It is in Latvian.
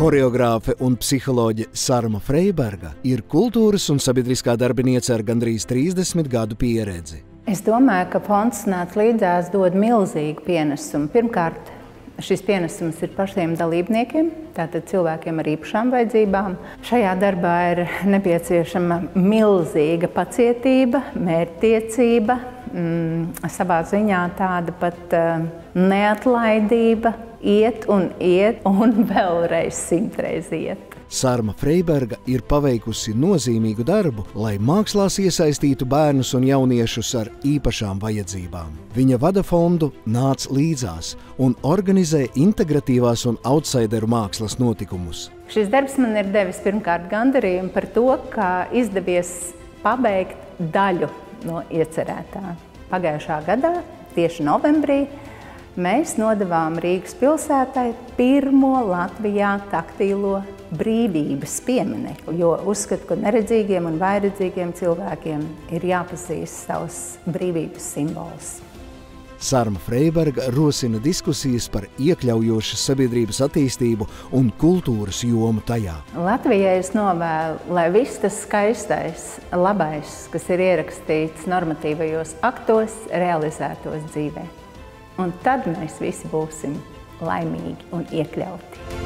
Horeogrāfe un psiholoģe Sarma Freiberga ir kultūras un sabiedriskā darbiniece ar gandrīz 30 gadu pieredzi. Es domāju, ka fonds nāc līdzās dod milzīgu pienesumu. Pirmkārt, šis pienesums ir pašiem dalībniekiem, tātad cilvēkiem ar īpašām vajadzībām. Šajā darbā ir nepieciešama milzīga pacietība, mērķtiecība, savā ziņā tāda pat neatlaidība, iet un vēlreiz 100 reiz iet. Sarma Freiberga ir paveikusi nozīmīgu darbu, lai mākslās iesaistītu bērnus un jauniešus ar īpašām vajadzībām. Viņa vada fondu Nāc līdzās un organizē integratīvās un outsideru mākslas notikumus. Šis darbs man ir devis pirmkārt gandarījumu par to, ka izdevies pabeigt daļu no iecerētā. Pagājušā gadā, tieši novembrī, mēs nodevām Rīgas pilsētai pirmo Latvijā taktīlo brīvības pieminekli, jo uzskatu, ka neredzīgiem un vājredzīgiem cilvēkiem ir jāpazīst savs brīvības simbols. Sarma Freiberga rosina diskusijas par iekļaujošas sabiedrības attīstību un kultūras jomu tajā. Latvijai es novēlu, lai viss tas skaistais, labais, kas ir ierakstīts normatīvajos aktos, realizētos dzīvē. Un tad mēs visi būsim laimīgi un iekļauti.